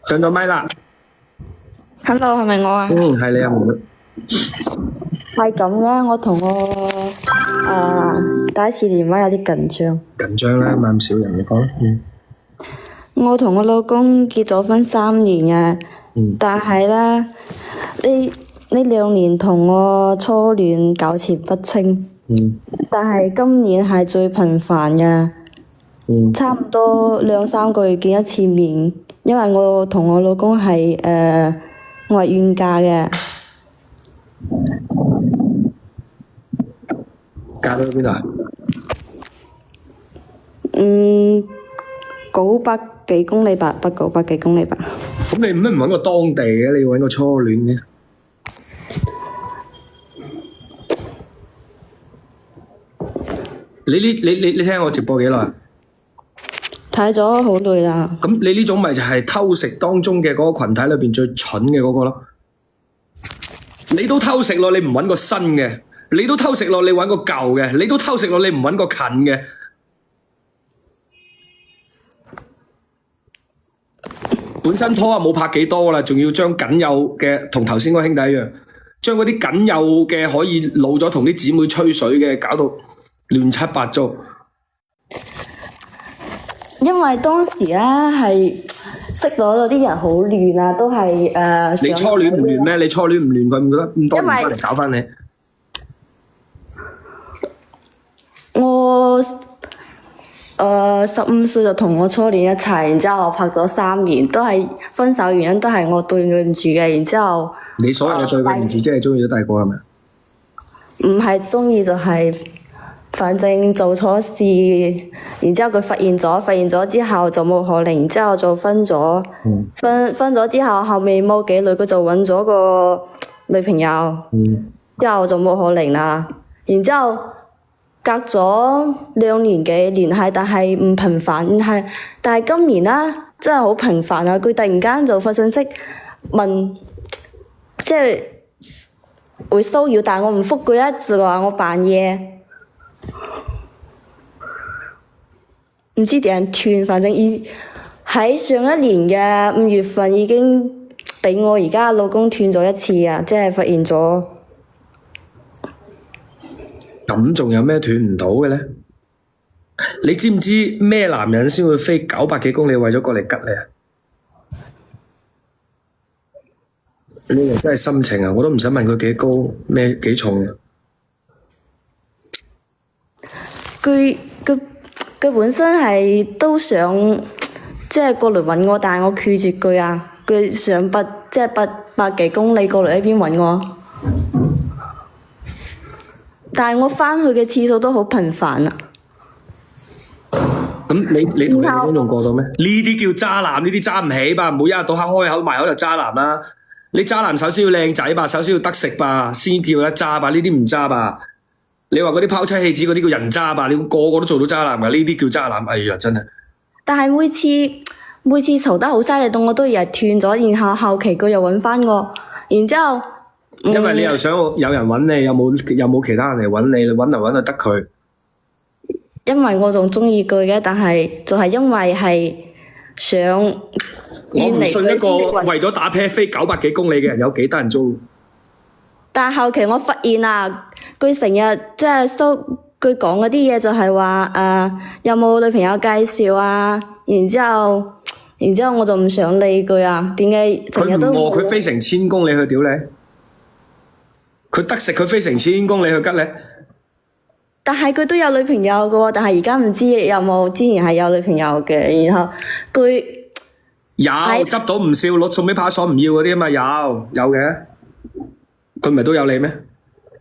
上咗咪啦。Hello，係咪我啊？係你啊，妹妹。係咁嘅，我同我第一次電話有啲緊張。緊張啦，咁少人，你講啦。我同我老公結咗婚3年啊，但係咧呢2年同我初戀糾纏不清。但係今年係最頻繁嘅，差唔多2-3個月見一次面，因為我同我老公係我係遠嫁嘅。嫁到邊度啊？900幾公里吧，北900幾公里吧。咁你乜唔揾個當地嘅？你要揾個初戀嘅？你聽我直播幾耐啊？睇咗好耐啦。咁你呢種咪就係偷食當中嘅嗰個群體裏邊最蠢嘅嗰個咯？你都偷食咯，你唔揾個新嘅；你都偷食咯，你揾個舊嘅；你都偷食咯，你唔揾個近嘅。本身拖啊冇拍幾多啦，仲要將僅有嘅同頭先嗰兄弟一樣，將嗰啲僅有嘅可以老咗同啲姊妹吹水嘅搞到亂七八糟。因為當時咧係識咗啲人好亂啊，都係你初戀唔亂咩？你初戀唔亂，佢唔覺得咁多年翻嚟搞翻你？我15歲就同我初戀一齊，然之後我拍咗3年，都係分手原因都係我對佢唔住嘅，然之後你所謂嘅對佢唔住，即係中意咗第二個係咪？唔係中意就係、反正做錯事，然之後佢發現咗之後就冇可能，然之後就分咗，分咗之後後面冇幾耐佢就揾咗個女朋友，之後就冇可能啦，然之後隔咗2年幾聯繫，但係唔頻繁，但係今年啦真係好頻繁啊！佢突然間就發信息問，即係會騷擾，但係我唔覆佢，就話我扮嘢。唔知點斷，反正喺上一年嘅5月份已經俾我而家老公斷咗1次啊！即係發現咗。咁仲有咩斷唔到嘅咧？你知唔知咩男人先會飛900幾公里為咗過嚟吉你啊？呢個真係心情啊！我都唔想問佢幾高咩幾重啊。佢本身係都想即係過嚟揾我，但係我拒絕佢啊！佢上800幾公里過嚟呢邊揾我，但係我返去嘅次數都好頻繁啊！咁你同你老公仲過到咩？呢啲叫渣男，呢啲揸唔起吧？唔好一日到黑開口埋口就渣男啦！你渣男首先要靚仔吧，首先要得食吧，先叫得渣吧？呢啲唔渣吧？你話嗰啲拋妻棄子嗰啲叫人渣吧？你個個都做到渣男噶，呢啲叫渣男。哎呀，真係！但係每次嘈得好犀利，到我都以為斷咗，然後後期佢又揾返我，然之後因為你又想有人揾你，有冇其他人嚟揾你？你揾嚟揾去得佢。因為我仲中意佢嘅，但係就係因為係想我唔信一個為咗打啤飛900幾公里嘅人有幾得人租。但係後期我發現啊，佢成日即係佢講嗰啲嘢就係話有冇女朋友介紹啊？然之後我就唔想理佢啊。點解成日都佢飛成1000公里去屌你？佢得食佢飛成1000公里去吉你？但係佢都有女朋友嘅喎，但係而家唔知有冇，之前係有女朋友嘅，然後佢有執到唔少，攞送俾派出所唔要嗰啲啊嘛，有嘅，佢咪都有你咩？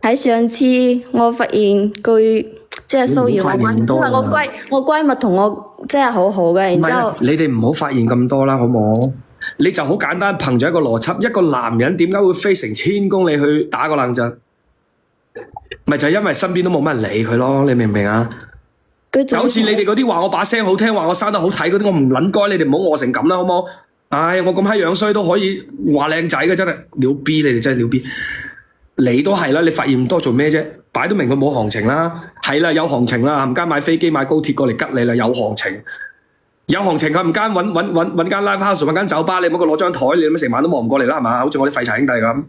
喺上次我發現佢即係騷擾我，因為我閨蜜同我即係好好嘅，然之後你哋唔好發現咁多啦，好冇？你就好簡單，憑住一個邏輯，一個男人點解會飛成1000公里去打個冷震？咪就係因為身邊都冇乜人理佢咯，你明唔明啊？就好似你哋嗰啲話我把聲好聽，話我生得好睇嗰啲，我唔撚該，你哋唔好餓成咁啦，好冇？唉，我咁閪樣衰都可以話靚仔嘅，真係屌逼，你哋真係屌逼。你都係啦，你發現咁多做咩啫？擺到明佢冇行情啦，係啦，有行情啦，冚家買飛機買高鐵過嚟吉你啦，有行情。有行情佢唔間揾間 live house 揾間酒吧，你唔好佢攞張台，你咁成晚都望唔過嚟啦，係嘛？好似我啲廢柴兄弟咁。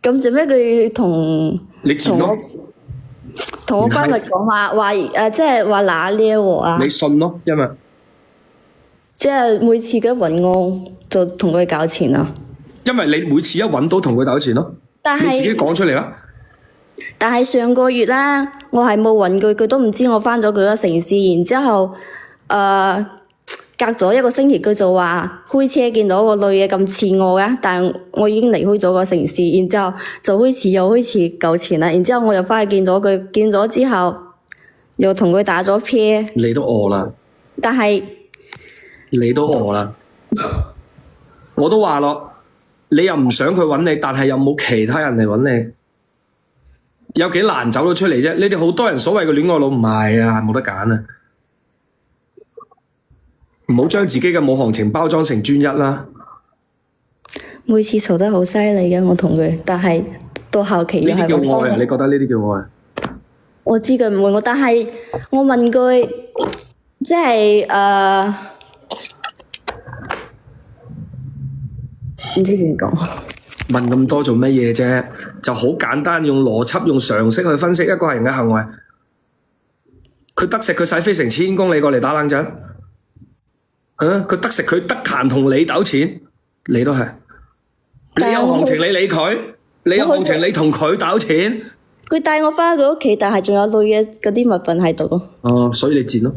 咁做咩佢同你賤咯，同我班咪講話即係話拿捏我啊？你信咯，因為即係每次佢揾我就同佢搞錢啊。因為你每次一揾到同佢糾纏咯，但你自己係講出嚟啦。但係上個月啦，我係冇揾佢，佢都唔知我翻咗佢個城市，然之後隔咗一個星期，佢就話開車見到個女嘅咁似我嘅，但係我已經離開咗個城市，然之後就開始糾纏啦。然之後我又翻去見咗佢，見咗之後又同佢打咗啤。你都餓啦，但係你都餓啦，我都話咯，你又唔想佢揾你，但係又冇其他人嚟揾你，有幾難走到出嚟啫？你哋好多人所謂嘅戀愛腦唔係啊，冇得揀啊！唔好將自己嘅冇行情包裝成專一啦。每次嘈得好犀利嘅，我同佢，但係到後期又係呢啲叫愛啊？你覺得呢啲叫愛？我知佢唔會我，但係我問佢，即係唔知點講。問咁多做乜嘢啫？就好簡單，用邏輯、用常識去分析一個人嘅行為。佢得食佢使飛成千公里過嚟打冷震，佢得食佢得閒同你糾纏，你都係。你有行情你理佢，你有行情你同佢糾纏。佢帶我翻佢屋企，但係仲有女嘅嗰啲物品喺度咯。哦，所以你賤咯。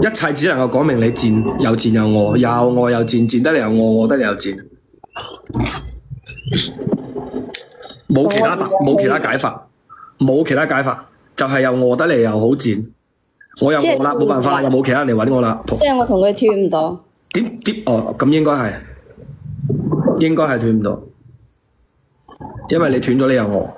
一切只能夠講明你賤，又賤又餓，又餓又賤，賤得嚟又餓，餓得嚟又賤。冇其他解法，冇其他解法，就係又餓得嚟又好賤。我又餓啦，冇辦法啦，又冇其他人嚟揾我啦。即係我同佢斷唔到。點？哦，咁應該係斷唔到，因為你斷咗你又餓。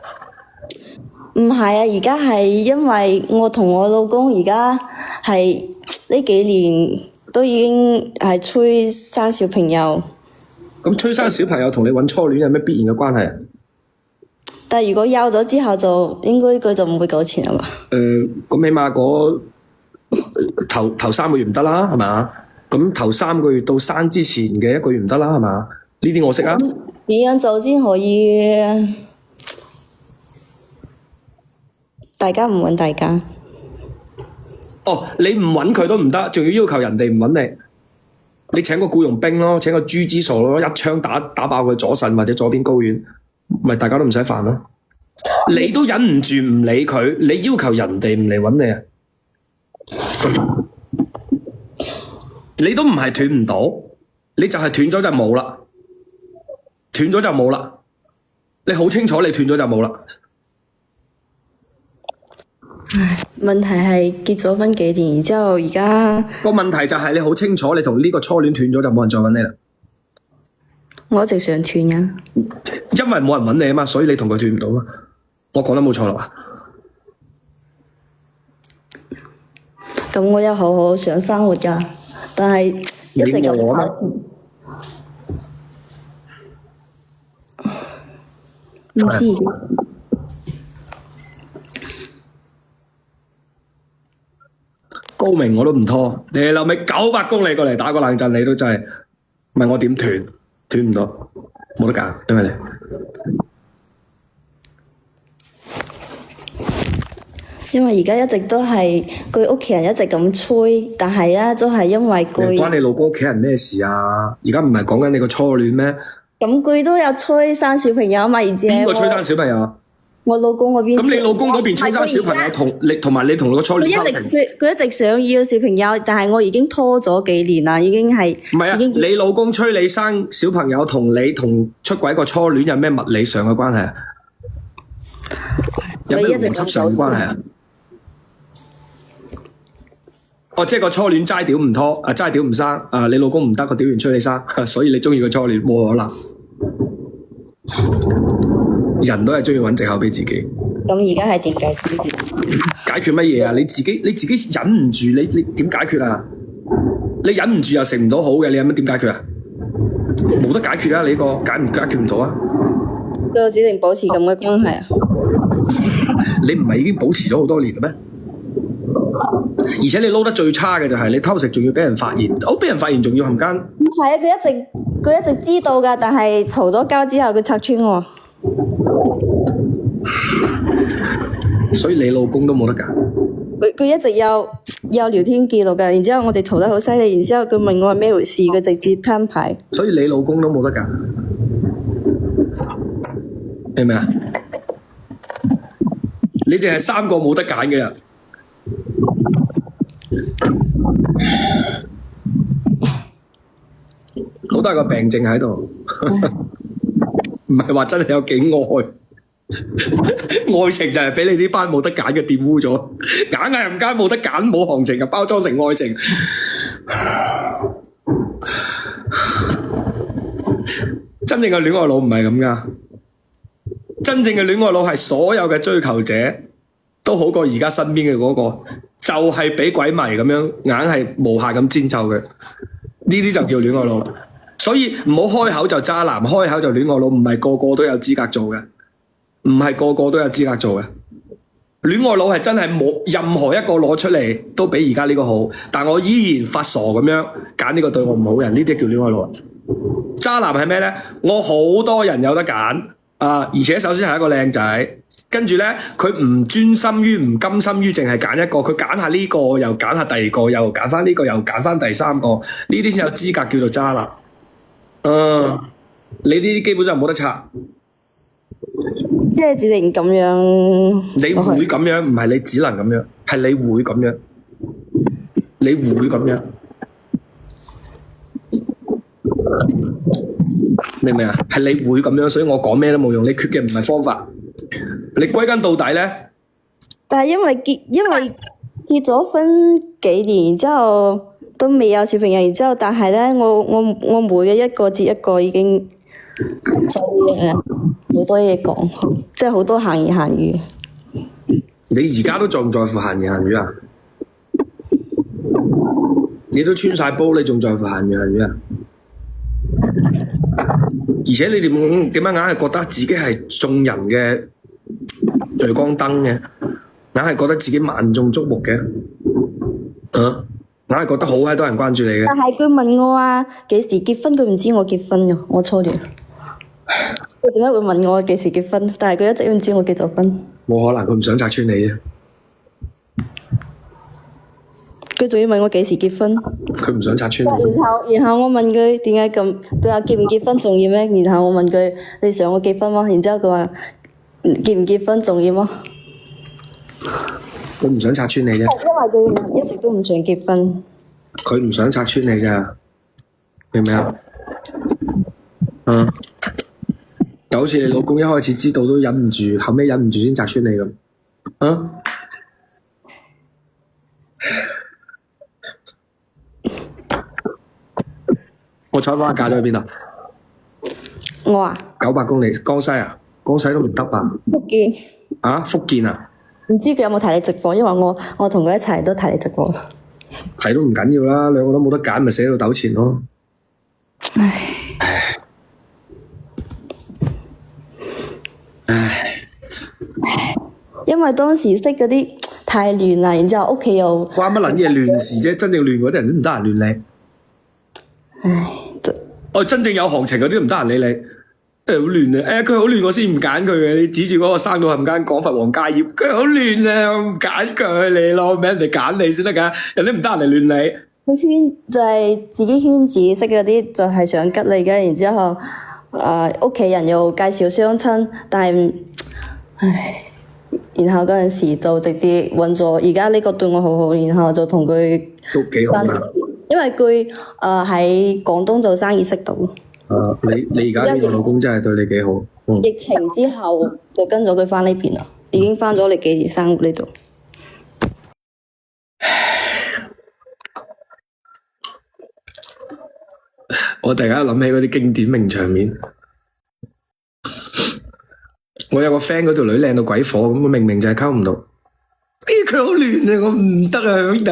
唔係啊，而家係因為我同我老公而家係呢幾年都已經係催生小朋友。咁催生小朋友同你揾初戀有咩必然嘅關係啊？但係如果有咗之後就應該佢就唔會糾纏啊嘛。咁起碼嗰頭3個月唔得啦，係嘛？咁頭3個月到生之前嘅1個月唔得啦，係嘛？呢啲我識啊。點樣做先可以大家唔揾大家？哦，你唔揾佢都唔得，仲要求人哋唔揾你。你請個僱傭兵咯，請個豬之傻咯，一槍打爆佢左腎或者左邊睾丸，咪大家都唔使煩咯。你都忍唔住唔理佢，你要求人哋唔嚟揾你啊？你都唔係斷唔到，你就係斷咗就冇啦，斷咗就冇啦。你好清楚，你斷咗就冇啦。問題係結咗婚幾年，然之後而家個問題就係你好清楚，你同呢個初戀斷咗就冇人再揾你啦。我一直想斷嘅，因為冇人揾你啊嘛，所以你同佢斷唔到嘛。我講得冇錯啦。咁我有好好想生活噶，但係一直咁我唔知。高明我都唔拖，你老味900公里過嚟打個冷震，你都真係問我點斷？斷唔到，冇得揀，因為你因為而家一直都係佢屋企人一直咁催，但係咧都係因為佢關你老公屋企人咩事啊？而家唔係講緊你個初戀咩？咁佢都有催生小朋友嘛，而且邊個催生小朋友？我老公嗰邊。咁你老公嗰邊催生小朋友同埋你個初戀佢一直想要小朋友，但係我已經拖咗幾年啦，已經係唔係啊？你老公催你生小朋友同你同出軌個初戀有咩物理上嘅關係啊？有咩邏輯上嘅關係啊？哦，即係個初戀齋屌唔拖，齋屌唔生，你老公唔得，個屌完催你生，所以你中意個初戀，冇可能。人都係中意揾藉口俾自己。咁而家係點解決？解決乜嘢啊？你自己忍唔住，你點解決啊？你忍唔住又食唔到好嘅，你有乜點解決啊？冇得解決啊！你呢個解決唔到啊？就只能保持咁嘅關係啊？你唔係已經保持咗好多年啦咩？而且你撈得最差嘅就係你偷食，仲要俾人發現，俾人發現仲要冚家。唔係啊，佢一直知道㗎，但係嘈咗交之後，佢拆穿我。所以你老公都冇得揀。佢一直有聊天記錄㗎，然之後我哋嘈得好犀利，然之後佢問我係咩回事，佢直接攤牌。所以你老公都冇得揀，明唔明啊？你哋係三個冇得揀嘅人。好大個病症喺度，唔係話真係有幾愛。愛情就係俾你呢班冇得揀嘅玷污咗，硬係唔間冇得揀，冇行情就包裝成愛情。真正嘅戀愛腦唔係咁噶，真正嘅戀愛腦係所有嘅追求者都好過而家身邊嘅嗰個，就係俾鬼迷咁樣，硬係無限咁遷就佢，呢啲就叫戀愛腦。所以唔好開口就渣男，開口就戀愛腦，唔係個個都有資格做嘅。唔係個個都有資格做嘅，戀愛腦係真係冇任何一個攞出嚟都比而家呢個好，但我依然發傻咁樣揀呢個對我唔好人，呢啲叫戀愛腦。渣男係咩呢？我好多人有得揀啊，而且首先係一個靚仔，跟住呢，佢唔專心於唔甘心於淨係揀一個，佢揀下呢個又揀下第二個，又揀翻呢個又揀翻第三個，呢啲先有資格叫做渣男。你呢啲基本上冇得拆。即係指定咁樣，你會咁樣，唔係你只能咁樣，係你會咁樣，你會咁樣，明唔明啊？係你會咁樣，所以我講咩都冇用。你缺嘅唔係方法，你歸根到底咧。但係因為結咗婚幾年，然之後都未有小朋友，然之後但係咧，我每嘅一個接一個已經。所以好多嘢講，即係好多閒言閒語。你而家都仲在乎閒言閒語啊？你都穿晒煲，你仲在乎閒言閒語啊？而且你哋點解硬係覺得自己係眾人嘅聚光燈嘅？硬係覺得自己萬眾矚目嘅？硬係覺得好閪多人關注你嘅。但係佢問我啊，幾時結婚？佢唔知我結婚㗎，我初戀。佢點解會問我幾時結婚？但係佢一直都唔知我結咗婚。冇可能，佢唔想拆穿你啫。佢仲要問我幾時結婚？佢唔想拆穿你。然後我問佢點解咁？佢話結唔結婚重要咩？然後我問佢你想我結婚嗎？然之後佢話結唔結婚重要嗎？佢唔想拆穿你啫。因為佢一直都唔想結婚。佢唔想拆穿你咋，明唔明啊？就好似你老公一開始知道都忍唔住，後尾忍唔住先拆穿你咁。我採訪下嫁咗去邊度？我啊900公里，江西啊？江西都唔得啊？福建。啊？福建啊？唔知佢有冇睇你直播？因為我同佢一齊都睇你直播。睇都唔緊要啦，兩個都冇得揀，咪死到糾纏咯。唉。因為當時識嗰啲太亂啦，然之後屋企又關乜撚嘢亂事啫？真正亂嗰啲人都唔得閒亂你。真正有行情嗰啲都唔得閒理你。好亂啊！佢好亂，我先唔揀佢嘅。你指住嗰個生到冚間廣佛王家業，佢好亂啊！我唔揀佢你咯，俾人哋揀你先得噶。人哋唔得閒嚟亂你。佢圈就係自己圈子識嗰啲，就係想吉你嘅。然之後屋企人又介紹相親，但係然後嗰陣時就直接揾咗而家呢個對我好好，然後就同佢都幾好啊。因為佢喺廣東做生意識到。你而家呢個老公真係對你幾好。疫情之後就跟咗佢返呢邊啦，已經返咗嚟幾年生活呢度。我突然間諗起嗰啲經典名場面。我有個 friend 嗰條女靚到鬼火咁，佢明明就係溝唔到。佢好亂啊，我唔得啊，兄弟。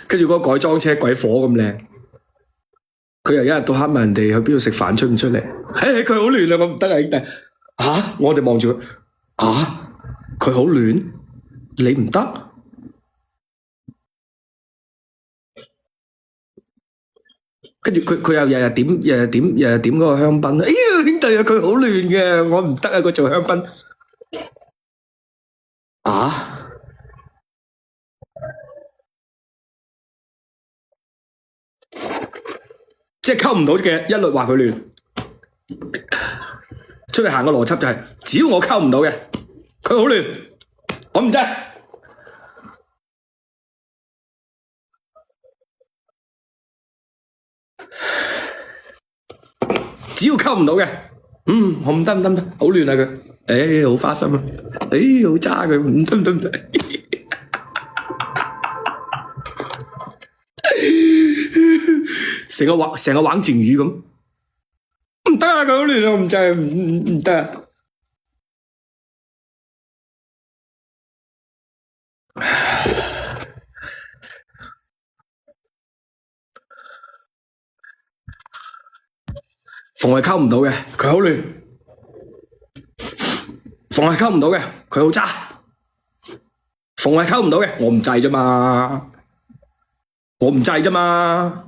跟住嗰個改裝車鬼火咁靚，佢又一日到黑問人哋去邊度食飯出唔出嚟？佢好亂啊，我唔得啊，兄弟。我哋望住佢。佢好亂，你唔得？跟住佢又日日點嗰個香檳。哎呀，兄弟啊，佢好亂嘅，我唔得啊，佢做香檳。啊？即係溝唔到嘅，一律話佢亂。出嚟行個邏輯就係，只要我溝唔到嘅，佢好亂，我唔制。只要溝唔到嘅，我唔得，好亂啊佢。誒，好花心啊，誒，好渣佢，唔得。成個玩靜語咁，唔得啊！佢好亂啊，唔制，唔得啊！逢係溝唔到嘅，佢好亂；逢係溝唔到嘅，佢好渣；逢係溝唔到嘅，我唔制啫嘛，我唔制啫嘛。